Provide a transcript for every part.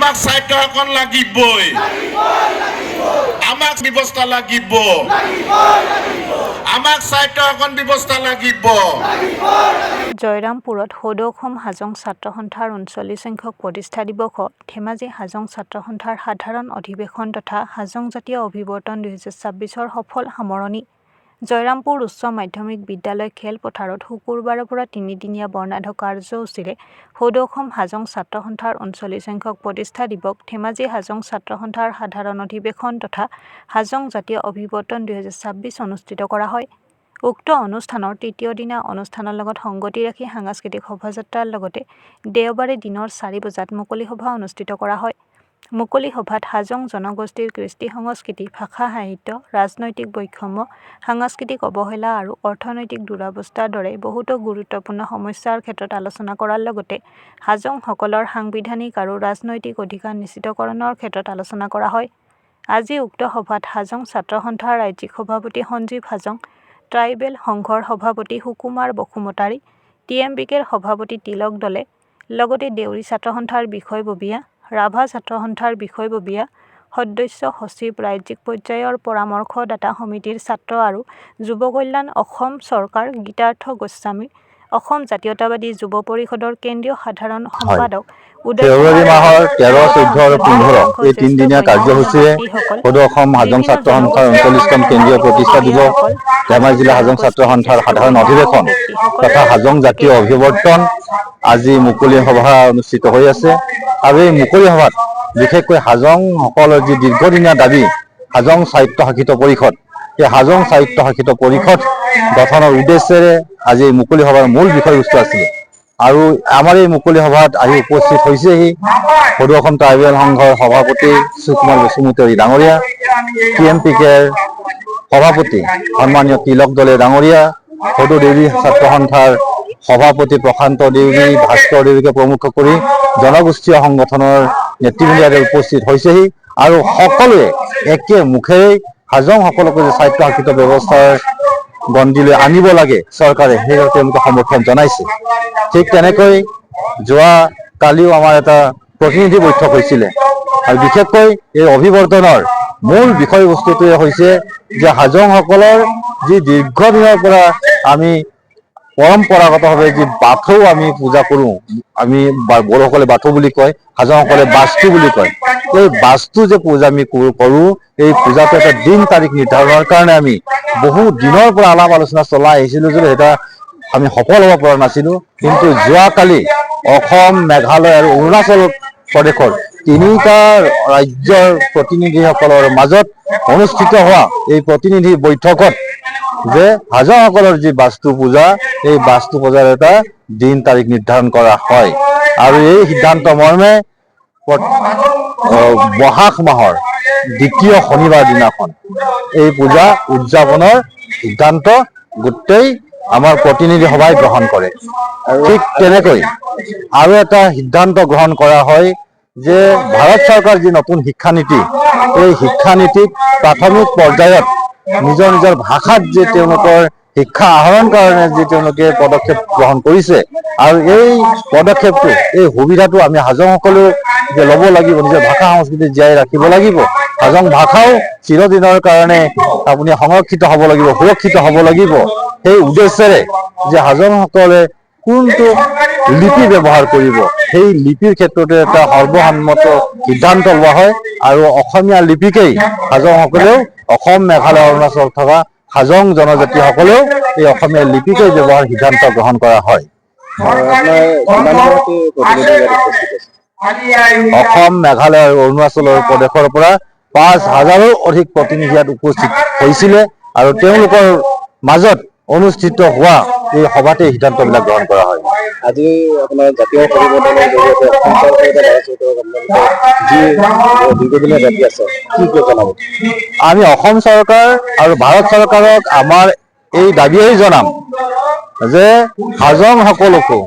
আমাক সাহিত্য শাসন লাগিবই, আমাক ব্যৱস্থা লাগিব, আমাক সাহিত্য শাসন ব্যৱস্থা লাগিব। জয়ৰামপুৰত সদৌ অসম হাজং ছাত্ৰ সন্থাৰ ৩৯ সংখ্যক প্ৰতিষ্ঠা দিৱসত ধেমাজি হাজং ছাত্ৰ সন্থাৰ সাধাৰণ অধিৱেশন তথা হাজং জাতীয় অভিৱৰ্তন ২০২৬ৰ সফল সামৰণি। জয়ৰামপুৰ উচ্চ মাধ্যমিক বিদ্যালয় খেলপথাৰত শুকুৰবাৰৰ পৰা ৩-দিনীয়া বৰ্ণাঢ্য কাৰ্যসূচীৰে সদৌ অসম হাজং ছাত্ৰ সন্থাৰ ৩৯ সংখ্যক প্ৰতিষ্ঠা দিৱস ধেমাজি হাজং ছাত্ৰ সন্থাৰ সাধাৰণ অধিৱেশন তথা হাজং জাতীয় অভিৱৰ্তন ২০২৬ অনুষ্ঠিত কৰা হয়। উক্ত অনুষ্ঠানৰ তৃতীয় দিনা অনুষ্ঠানৰ লগত সংগতি ৰাখি সাংস্কৃতিক শোভাযাত্ৰাৰ লগতে দেওবাৰে দিনৰ ৪ বজাত মুকলি সভা অনুষ্ঠিত কৰা হয়। মুকলি সভাত হাজং জনগোষ্ঠীৰ কৃষ্টি সংস্কৃতি, ভাষা সাহিত্য, ৰাজনৈতিক বৈষম্য, সাংস্কৃতিক অৱহেলা আৰু অৰ্থনৈতিক দুৰৱস্থাৰ দৰে বহুতো গুৰুত্বপূৰ্ণ সমস্যাৰ ক্ষেত্ৰত আলোচনা কৰাৰ লগতে হাজংসকলৰ সাংবিধানিক আৰু ৰাজনৈতিক অধিকাৰ নিশ্চিতকৰণৰ ক্ষেত্ৰত আলোচনা কৰা হয়। আজি উক্ত সভাত হাজং ছাত্ৰ সন্থাৰ ৰাজ্যিক সভাপতি সঞ্জীৱ হাজং, ট্ৰাইবেল সংঘৰ সভাপতি সুকুমাৰ বসুমতাৰী, TMBKৰ সভাপতি তিলক দলে, লগতে দেউৰী ছাত্ৰ সন্থাৰ বিষয়ববীয়া, ৰাভা ছাত্ৰ সন্থাৰ বিষয়ববীয়া, সদস্য সচিব, ৰাজ্যিক পৰ্যায়ৰ পৰামৰ্শদাতা সমিতিৰ ছাত্ৰ আৰু যুৱ কল্যাণ অসম চৰকাৰ, গীতাৰ্থ গোস্বামী, অসম জাতীয়তাবাদী যুৱ পৰিষদৰ কেন্দ্ৰীয় সাধাৰণ সম্পাদক ফেব্ৰুৱাৰী মাহৰ 13, 14 আৰু 15 এই 3-দিনীয়া কাৰ্যসূচীৰে সদৌ অসম হাজং ছাত্ৰ সন্থাৰ 39তম কেন্দ্ৰীয় প্ৰতিষ্ঠা দিৱস, ধেমাজি জিলা হাজং ছাত্ৰ সন্থাৰ সাধাৰণ অধিৱেশন তথা হাজং জাতীয় অভিৱৰ্তন আজি মুকলি সভা অনুষ্ঠিত হৈ আছে। আৰু এই মুকলি সভাত বিশেষকৈ হাজংসকলৰ যি দীৰ্ঘদিনীয়া দাবী হাজং সাহিত্য শাসিত পৰিষদ, এই হাজং সাহিত্য শাসিত পৰিষদ গঠনৰ উদ্দেশ্যেৰে আজি এই মুকলি সভাৰ মূল বিষয়বস্তু আছিল। আৰু আমাৰ এই মুকলি সভাত আহি উপস্থিত হৈছেহি সদৌ অসম ট্ৰাইবেল সংঘৰ সভাপতি সুকুমাৰ বসুমতাৰী ডাঙৰীয়া, TMBKৰ সভাপতি সন্মানীয় তিলক দলে ডাঙৰীয়া, সদৌ দেউৰী ছাত্ৰ সন্থাৰ সভাপতি প্ৰশান্ত দেউৰী, ভাস্কৰ দেউৰীকে প্ৰমুখ কৰি জনগোষ্ঠীয় সংগঠনৰ নেতৃবৃন্দে উপস্থিত হৈছেহি। আৰু সকলোৱে একে মুখেৰে হাজংসকলকো যে সাহিত্য শাসিত ব্যৱস্থাৰ গণ্ডিলৈ আনিব লাগে চৰকাৰে, সেইদৰে তেওঁলোকে সমৰ্থন জনাইছে। ঠিক তেনেকৈ যোৱা কালিও আমাৰ এটা প্ৰতিনিধি বৈঠক হৈছিলে আৰু বিশেষকৈ এই অভিৱৰ্তনৰ মূল বিষয়বস্তুটোৱে হৈছে যে হাজংসকলৰ যি দীৰ্ঘদিনৰ পৰা আমি পৰম্পৰাগতভাৱে যি বাথৌ আমি পূজা কৰোঁ, আমি বড়োসকলে বাথৌ বুলি কয়, হাজংসকলে বাস্তু বুলি কয়, এই বাস্তু যে পূজা আমি কৰোঁ, এই পূজাটো এটা দিন তাৰিখ নিৰ্ধাৰণৰ কাৰণে আমি বহু দিনৰ পৰা আলাপ আলোচনা চলাই আহিছিলোঁ যদিও এটা আমি সফল হ'ব পৰা নাছিলোঁ। কিন্তু যোৱাকালি অসম, মেঘালয় আৰু অৰুণাচল প্ৰদেশৰ 3টা ৰাজ্যৰ প্ৰতিনিধিসকলৰ মাজত অনুষ্ঠিত হোৱা এই প্ৰতিনিধি বৈঠকত যে হাজংসকলৰ যি বাস্তু পূজা, এই বাস্তু পূজাৰ এটা দিন তাৰিখ নিৰ্ধাৰণ কৰা হয়। আৰু এই সিদ্ধান্ত মৰ্মে বহাগ মাহৰ 2য় শনিবাৰ দিনাখন এই পূজা উদযাপনৰ সিদ্ধান্ত গোটেই আমাৰ প্ৰতিনিধি সভাই গ্ৰহণ কৰে। ঠিক তেনেকৈ আৰু এটা সিদ্ধান্ত গ্ৰহণ কৰা হয় যে ভাৰত চৰকাৰ যি নতুন শিক্ষানীতি, এই শিক্ষানীতিত প্ৰাথমিক পৰ্যায়ত নিজৰ নিজৰ ভাষাত যে তেওঁলোকৰ শিক্ষা আহৰণ কাৰণে যি তেওঁলোকে পদক্ষেপ গ্ৰহণ কৰিছে, আৰু এই পদক্ষেপটো, এই সুবিধাটো আমি হাজংসকলেও যে ল'ব লাগিব, নিজৰ ভাষা সংস্কৃতি জীয়াই ৰাখিব লাগিব। হাজং ভাষাও চিৰদিনৰ কাৰণে আপুনি সংৰক্ষিত হ'ব লাগিব, সুৰক্ষিত হ'ব লাগিব। সেই উদ্দেশ্যেৰে যে হাজংসকলে কোনটো লিপি ব্যৱহাৰ কৰিব, সেই লিপিৰ ক্ষেত্ৰতে এটা সৰ্বসন্মত সিদ্ধান্ত লোৱা হয়। আৰু অসমীয়া লিপিকেই হাজংসকলেও, অসম, মেঘালয়, অৰুণাচল থকা হাজং জনজাতিসকলেও এই অসমীয়া লিপিকেই ব্যৱহাৰ সিদ্ধান্ত গ্ৰহণ কৰা হয়। অসম, মেঘালয় আৰু অৰুণাচলৰ প্ৰদেশৰ পৰা 5,000ৰো অধিক প্ৰতিনিধি ইয়াত উপস্থিত হৈছিলে আৰু তেওঁলোকৰ মাজত অনুষ্ঠিত হোৱা এই সভাতে সিদ্ধান্তবিলাক গ্ৰহণ কৰা হয়। আজি আপোনাৰ জাতীয় পৰিৱৰ্তনৰ জৰিয়তে দীৰ্ঘদিনীয়া দাবী আছে, কি জনাব? আমি অসম চৰকাৰ আৰু ভাৰত চৰকাৰক আমাৰ এই দাবীয়েই জনাম যে হাজংসকলকো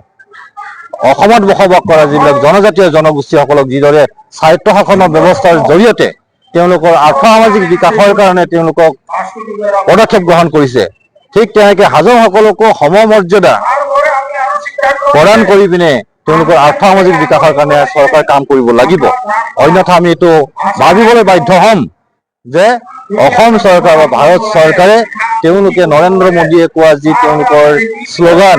অসমত বসবাস কৰা যিবিলাক জনজাতীয় জনগোষ্ঠীসকলক যিদৰে স্বায়ত্ব শাসনৰ ব্যৱস্থাৰ জৰিয়তে তেওঁলোকৰ আৰ্থ-সামাজিক বিকাশৰ কাৰণে তেওঁলোকক পদক্ষেপ গ্ৰহণ কৰিছে, ঠিক তেনেকৈ হাজংসকলকো সমমৰ্যাদা প্ৰদান কৰি পিনে তেওঁলোকৰ আৰ্থ-সামাজিক বিকাশৰ কাৰণে চৰকাৰে কাম কৰিব লাগিব। অন্যথা আমি এইটো ভাবিবলৈ বাধ্য হ'ম যে অসম চৰকাৰ বা ভাৰত চৰকাৰে তেওঁলোকে নৰেন্দ্ৰ মোদীয়ে কোৱা যি তেওঁলোকৰ শ্লোগান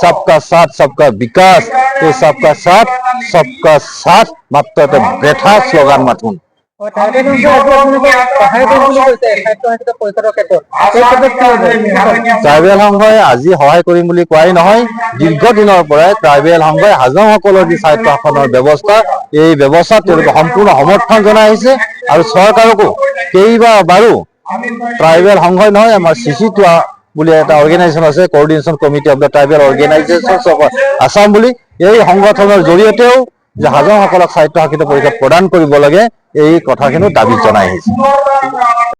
সবকা সাথ সবকা বিকাশ, এই সবকা সাথ সবকা সাথ মাত্ৰ এটা বেঠা শ্লোগান মাথোন। ট্ৰাইবেল সংঘই আজি সহায় কৰিম বুলি কোৱাই নহয়, দীৰ্ঘদিনৰ পৰাই ট্ৰাইবেল সংঘই হাজংসকলৰ যি স্বায়ত্ব শাসনৰ ব্যৱস্থা, এই ব্যৱস্থাত তেওঁলোকে সম্পূৰ্ণ সমৰ্থন জনাই আহিছে আৰু চৰকাৰকো কেইবাবাৰো ট্ৰাইবেল সংঘই নহয়, আমাৰ CC2 বুলি এটা অৰ্গেনাইজেশ্যন আছে, coordination committee of the tribal organisations of Assam বুলি, এই সংগঠনৰ জৰিয়তেও যে হাজংসকলক স্বায়ত্তশাসিত পৰিষদ প্ৰদান কৰিব লাগে, এই কথাখিনি দাবী জনাই আহিছে।